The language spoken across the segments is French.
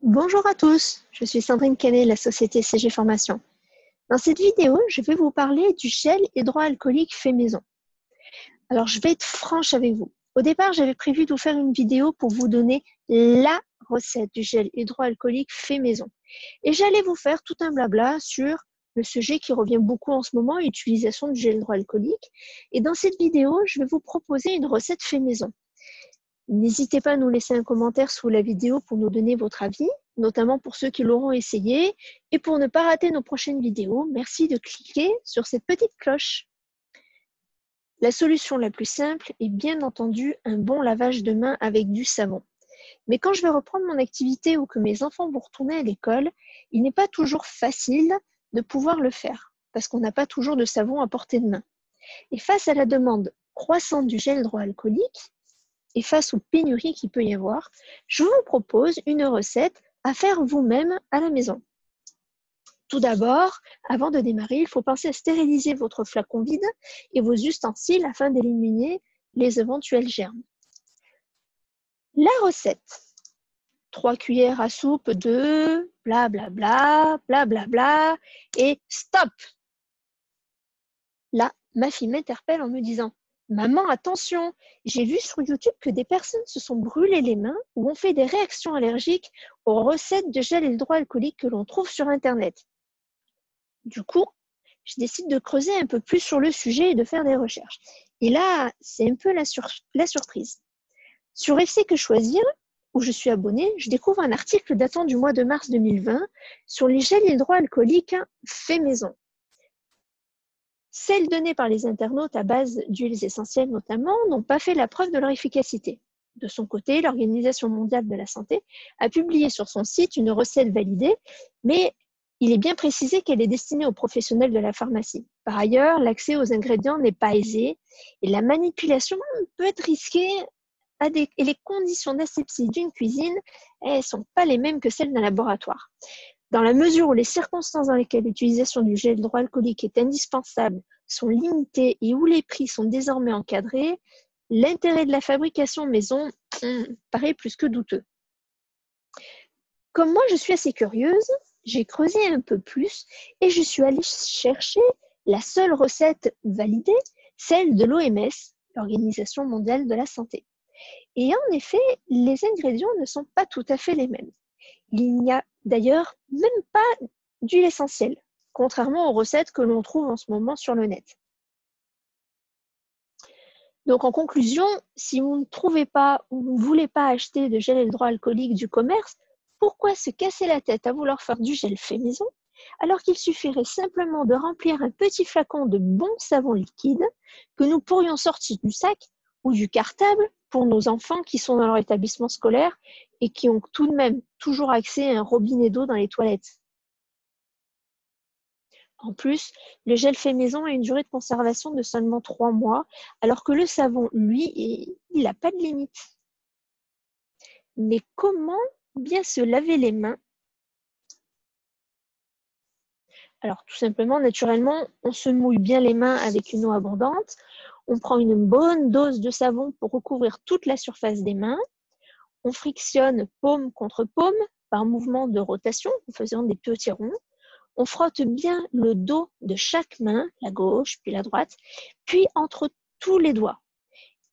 Bonjour à tous, je suis Sandrine Canet de la société CG Formation. Dans cette vidéo, je vais vous parler du gel hydroalcoolique fait maison. Alors, je vais être franche avec vous. Au départ, j'avais prévu de vous faire une vidéo pour vous donner la recette du gel hydroalcoolique fait maison. Et j'allais vous faire tout un blabla sur le sujet qui revient beaucoup en ce moment, l'utilisation du gel hydroalcoolique. Et dans cette vidéo, je vais vous proposer une recette fait maison. N'hésitez pas à nous laisser un commentaire sous la vidéo pour nous donner votre avis, notamment pour ceux qui l'auront essayé. Et pour ne pas rater nos prochaines vidéos, merci de cliquer sur cette petite cloche. La solution la plus simple est bien entendu un bon lavage de mains avec du savon. Mais quand je vais reprendre mon activité ou que mes enfants vont retourner à l'école, il n'est pas toujours facile de pouvoir le faire, parce qu'on n'a pas toujours de savon à portée de main. Et face à la demande croissante du gel hydroalcoolique, et face aux pénuries qu'il peut y avoir, je vous propose une recette à faire vous-même à la maison. Tout d'abord, avant de démarrer, il faut penser à stériliser votre flacon vide et vos ustensiles afin d'éliminer les éventuels germes. La recette. 3 cuillères à soupe de blablabla, blablabla, et stop! Là, ma fille m'interpelle en me disant « Maman, attention, j'ai vu sur YouTube que des personnes se sont brûlées les mains ou ont fait des réactions allergiques aux recettes de gel hydroalcoolique que l'on trouve sur Internet. » Du coup, je décide de creuser un peu plus sur le sujet et de faire des recherches. Et là, c'est un peu la surprise. Sur FC Que Choisir, où je suis abonnée, je découvre un article datant du mois de mars 2020 sur les gels hydroalcooliques faits maison. Celles données par les internautes à base d'huiles essentielles notamment n'ont pas fait la preuve de leur efficacité. De son côté, l'Organisation mondiale de la santé a publié sur son site une recette validée, mais il est bien précisé qu'elle est destinée aux professionnels de la pharmacie. Par ailleurs, l'accès aux ingrédients n'est pas aisé et la manipulation peut être risquée et les conditions d'asepsie d'une cuisine ne sont pas les mêmes que celles d'un laboratoire. Dans la mesure où les circonstances dans lesquelles l'utilisation du gel hydroalcoolique est indispensable sont limitées et où les prix sont désormais encadrés, l'intérêt de la fabrication maison paraît plus que douteux. Comme moi, je suis assez curieuse, j'ai creusé un peu plus et je suis allée chercher la seule recette validée, celle de l'OMS, l'Organisation mondiale de la santé. Et en effet, les ingrédients ne sont pas tout à fait les mêmes. Il n'y a d'ailleurs même pas d'huile essentielle, contrairement aux recettes que l'on trouve en ce moment sur le net. Donc en conclusion, si vous ne trouvez pas ou vous ne voulez pas acheter de gel hydroalcoolique du commerce, pourquoi se casser la tête à vouloir faire du gel fait maison alors qu'il suffirait simplement de remplir un petit flacon de bon savon liquide que nous pourrions sortir du sac ou du cartable pour nos enfants qui sont dans leur établissement scolaire et qui ont tout de même toujours accès à un robinet d'eau dans les toilettes. En plus, le gel fait maison a une durée de conservation de seulement 3 mois, alors que le savon, lui, il n'a pas de limite. Mais comment bien se laver les mains? Alors, tout simplement, naturellement, on se mouille bien les mains avec une eau abondante. On prend une bonne dose de savon pour recouvrir toute la surface des mains. On frictionne paume contre paume par mouvement de rotation en faisant des petits ronds. On frotte bien le dos de chaque main, la gauche puis la droite, puis entre tous les doigts.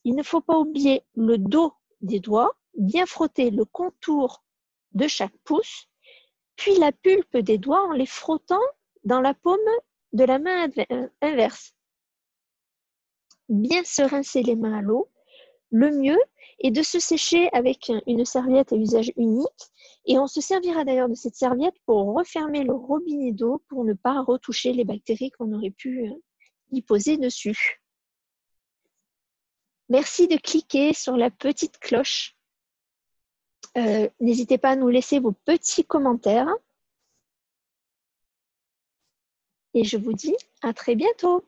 Il ne faut pas oublier le dos des doigts, bien frotter le contour de chaque pouce, puis la pulpe des doigts en les frottant dans la paume de la main inverse. Bien se rincer les mains à l'eau. Le mieux est de se sécher avec une serviette à usage unique et on se servira d'ailleurs de cette serviette pour refermer le robinet d'eau pour ne pas retoucher les bactéries qu'on aurait pu y poser dessus. Merci de cliquer sur la petite cloche. N'hésitez pas à nous laisser vos petits commentaires. Et je vous dis à très bientôt.